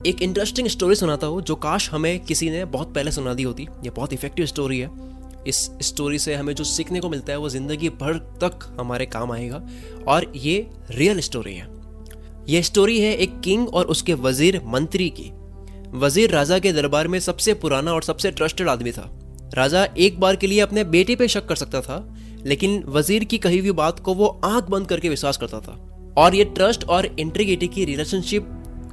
एक interesting story सुनाता हूँ जो काश हमें किसी ने बहुत पहले सुना दी होती। ये बहुत इफेक्टिव स्टोरी है। इस स्टोरी से हमें जो सीखने को मिलता है वो ज़िंदगी भर तक हमारे काम आएगा और ये रियल स्टोरी है। ये स्टोरी है एक किंग और उसके वजीर मंत्री की। वजीर राजा के दरबार में सबसे पुराना और सबसे ट्रस्टेड आदमी था। राजा एक बार के लिए अपने बेटे पे शक कर सकता था, लेकिन वजीर की कही हुई बात को वो आंख बंद करके विश्वास करता था। और ये ट्रस्ट और इंटीग्रिटी की रिलेशनशिप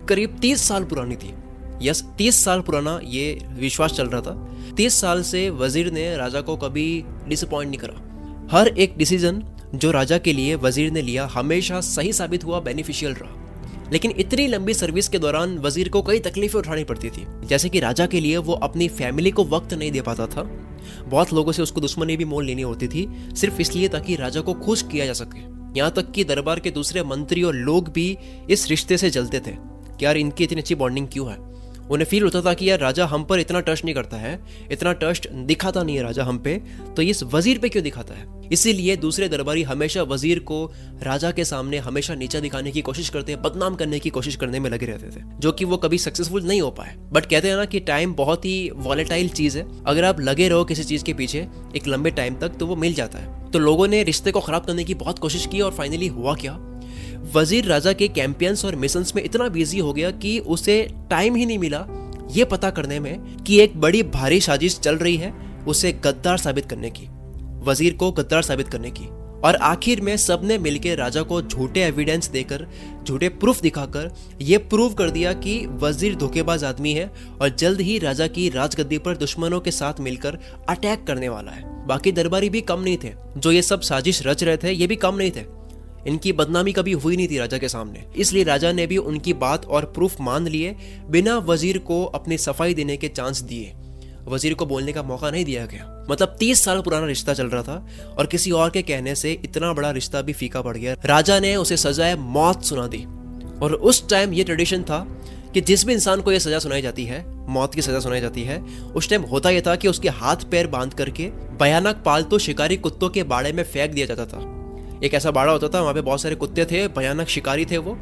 करीब 30 साल पुरानी थी। यस, 30 साल पुराना ये विश्वास चल रहा था। 30 साल से वजीर ने राजा को कभी डिसअपॉइंट नहीं करा। हर एक डिसीजन जो राजा के लिए वजीर ने लिया हमेशा सही साबित हुआ, बेनिफिशियल रहा। लेकिन इतनी लंबी सर्विस के दौरान वजीर को कई तकलीफें उठानी पड़ती थी। जैसे कि राजा के लिए वो अपनी फैमिली को वक्त नहीं दे पाता था। बहुत लोगों से उसको दुश्मनी भी मोल लेनी होती थी, सिर्फ इसलिए ताकि राजा को खुश किया जा सके। यहाँ तक कि दरबार के दूसरे मंत्री और लोग भी इस रिश्ते से जलते थे कि यार इनकी इतनी अच्छी बॉन्डिंग क्यों है। उन्हें फील होता था कि यार राजा हम पर इतना ट्रस्ट नहीं करता है, इतना ट्रस्ट दिखाता नहीं है राजा हम पे, तो इस वजीर पे क्यों दिखाता है। इसीलिए दूसरे दरबारी हमेशा वजीर को राजा के सामने हमेशा नीचा दिखाने की कोशिश करते, बदनाम करने की कोशिश करने में लगे रहते थे, जो कि वो कभी सक्सेसफुल नहीं हो पाए। बट कहते हैं ना कि टाइम बहुत ही वॉलेटाइल चीज है। अगर आप लगे रहो किसी चीज के पीछे एक लंबे टाइम तक तो वो मिल जाता है। तो लोगों ने रिश्ते को खराब करने की बहुत कोशिश की और फाइनली हुआ क्या, वजीर राजा के कैंपेन्स और मिशंस में इतना बिजी हो गया कि उसे टाइम ही नहीं मिला ये पता करने में कि एक बड़ी भारी साजिश चल रही है उसे गद्दार साबित करने की, वजीर को गद्दार साबित करने की। और आखिर में सबने मिलकर राजा को झूठे एविडेंस देकर, झूठे प्रूफ दिखाकर ये प्रूव कर दिया कि वजीर धोखेबाज आदमी है और जल्द ही राजा की राजगद्दी पर दुश्मनों के साथ मिलकर अटैक करने वाला है। बाकी दरबारी भी कम नहीं थे, जो ये सब साजिश रच रहे थे ये भी कम नहीं थे। इनकी बदनामी कभी हुई नहीं थी राजा के सामने, इसलिए राजा ने भी उनकी बात और प्रूफ मान लिए बिना वजीर को अपनी सफाई देने के चांस दिए। वजीर को बोलने का मौका नहीं दिया गया। मतलब 30 साल पुराना रिश्ता चल रहा था और किसी और के कहने से इतना बड़ा रिश्ता भी फीका पड़ गया। राजा ने उसे सजाए मौत सुना दी। और उस टाइम ये ट्रेडिशन था कि जिस भी इंसान को यह सजा सुनाई जाती है, मौत की सजा सुनाई जाती है, उस टाइम होता यह था कि उसके हाथ पैर बांध करके भयानक पालतू शिकारी कुत्तों के बाड़े में फेंक दिया जाता था। एक ऐसा बाड़ा होता था, वहाँ पे बहुत सारे कुत्ते थे, भयानक शिकारी थे वो,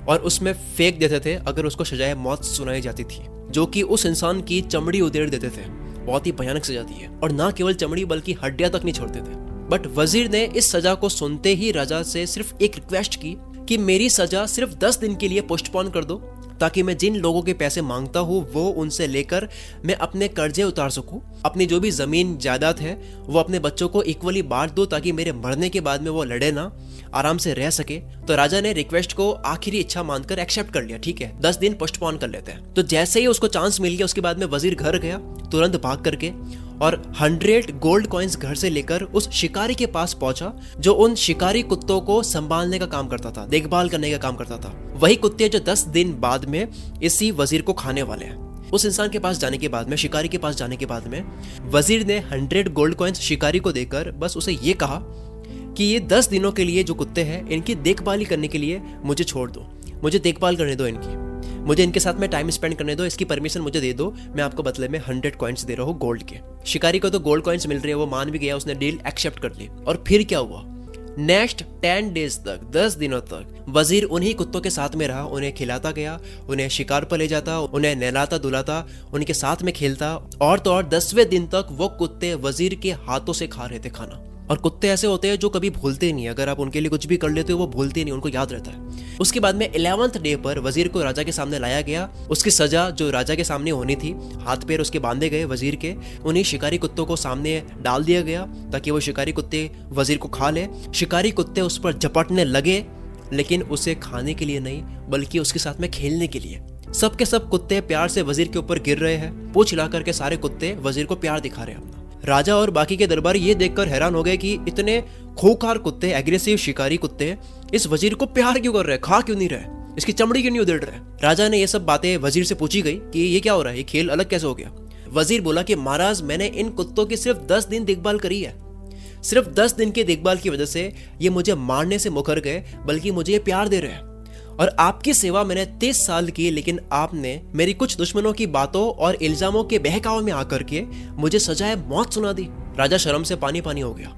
और उसमें फेंक देते थे अगर उसको सजाए मौत सुनाई जाती थी, जो कि उस इंसान की चमड़ी उधेड़ देते थे। बहुत ही भयानक सजा थी। और ना केवल चमड़ी बल्कि हड्डियां तक नहीं छोड़ते थे। बट वजीर ने इस सजा को सुनते ही राजा से सिर्फ एक रिक्वेस्ट की कि मेरी सजा सिर्फ 10 दिन के लिए पोस्टपोन कर दो, ताकि मैं जिन लोगों के पैसे मांगता हूँ वो उनसे लेकर मैं अपने कर्जे उतार सकूं, अपनी जो भी जमीन जायदाद है वो अपने बच्चों को इक्वली बांट दो, ताकि मेरे मरने के बाद में वो लड़े ना, आराम से रह सके। तो राजा ने रिक्वेस्ट को आखिरी इच्छा मानकर एक्सेप्ट कर लिया। ठीक है, 10 दिन पोस्टपोन कर लेते हैं। तो जैसे ही उसको चांस मिल गया, उसके बाद में वजीर घर गया तुरंत भाग करके और 100 गोल्ड कॉइन्स घर से लेकर उस शिकारी के पास पहुंचा जो उन शिकारी कुत्तों को संभालने का काम करता था, देखभाल करने का काम करता था। वही कुत्ते जो 10 दिन बाद में इसी वजीर को खाने वाले हैं। उस इंसान के पास जाने के बाद में, शिकारी के पास जाने के बाद में, वजीर ने 100 गोल्ड कॉइन्स शिकारी को देकर बस उसे ये कहा कि ये 10 दिनों के लिए जो कुत्ते हैं इनकी देखभाल करने के लिए मुझे छोड़ दो, मुझे देखभाल करने दो इनकी, मुझे इनके साथ में टाइम स्पेंड करने दो, इसकी परमिशन मुझे दे दो, मैं आपको बदले में 100 कॉइन्स दे रहा हूँ गोल्ड के। शिकारी को तो गोल्ड कॉइन्स मिल रही है, वो मान भी गया, उसने डील एक्सेप्ट कर ली। और फिर क्या हुआ, नेक्स्ट 10 डेज तक, 10 दिनों तक वजीर उन्हीं कुत्तों के साथ में रहा, उन्हें खिलाता गया, उन्हें शिकार पर ले जाता, उन्हें नहलाता धुलाता, उनके साथ में खेलता। और तो और 10वें दिन तक वो कुत्ते वजीर के हाथों से खा रहे थे खाना। और कुत्ते ऐसे होते हैं जो कभी भूलते नहीं, अगर आप उनके लिए कुछ भी कर लेते हो वो भूलते नहीं, उनको याद रहता है। उसके बाद में 11वें डे पर वजीर को राजा के सामने लाया गया। उसकी सजा जो राजा के सामने होनी थी, हाथ पैर उसके बांधे गए वजीर के, उन्हीं शिकारी कुत्तों को सामने डाल दिया गया ताकि वो शिकारी कुत्ते वजीर को खा ले। शिकारी कुत्ते उस पर झपटने लगे, लेकिन उसे खाने के लिए नहीं बल्कि उसके साथ में खेलने के लिए। सब के सब कुत्ते प्यार से वजीर के ऊपर गिर रहे हैं, पूंछ हिला करके सारे कुत्ते वजीर को प्यार दिखा रहे हैं अपना। राजा और बाकी के दरबारी ये देखकर हैरान हो गए कि इतने खूंखार कुत्ते, एग्रेसिव शिकारी कुत्ते इस वजीर को प्यार क्यों कर रहे हैं, खा क्यों नहीं रहे, इसकी चमड़ी क्यों नहीं उधेड़ रहे। राजा ने ये सब बातें वजीर से पूछी गई कि ये क्या हो रहा है, ये खेल अलग कैसे हो गया। वजीर बोला कि महाराज, मैंने इन कुत्तों की सिर्फ 10 दिन देखभाल करी है, सिर्फ 10 दिन की देखभाल की वजह से ये मुझे मारने से मुकर गए, बल्कि मुझे ये प्यार दे रहे हैं। और आपकी सेवा मैंने 30 साल की, लेकिन आपने मेरी कुछ दुश्मनों की बातों और इल्जामों के बहकावे में आकर के मुझे सजाए मौत सुना दी। राजा शर्म से पानी पानी हो गया।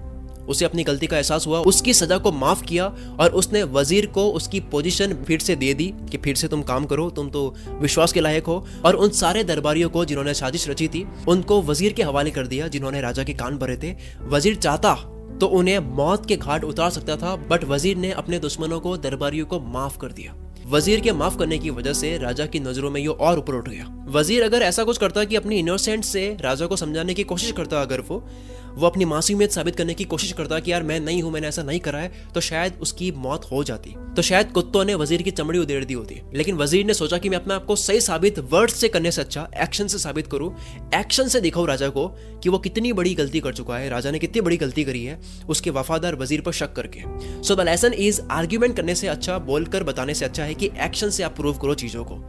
उसे अपनी गलती का एहसास हुआ, उसकी सजा को माफ किया और उसने वजीर को उसकी पोजीशन फिर से दे दी कि फिर से तुम काम करो, तुम तो विश्वास के लायक हो। और उन सारे दरबारियों को जिन्होंने साजिश रची थी उनको वजीर के हवाले कर दिया, जिन्होंने राजा के कान भरे थे। वजीर चाहता तो उन्हें मौत के घाट उतार सकता था, बट वजीर ने अपने दुश्मनों को, दरबारियों को माफ कर दिया। वजीर के माफ करने की वजह से राजा की नजरों में ये और ऊपर उठ गया। वजीर अगर ऐसा कुछ करता कि अपनी इनोसेंट से राजा को समझाने की कोशिश करता, अगर वो अपनी मासूमियत साबित करने की कोशिश करता कि यार मैं नहीं हूं, मैंने ऐसा नहीं करा है, तो शायद उसकी मौत हो जाती, तो शायद कुत्तों ने वजीर की चमड़ी उधेड़ दी होती। लेकिन वजीर ने सोचा कि मैं अपने आप को सही साबित वर्ड से करने से अच्छा एक्शन से साबित करूं, एक्शन से दिखाऊं राजा को कि वो कितनी बड़ी गलती कर चुका है, राजा ने कितनी बड़ी गलती करी है उसके वफादार वजीर पर शक करके। So the lesson is argument करने से अच्छा, बोलकर बताने से अच्छा है कि एक्शन से आप प्रूव करो चीजों को।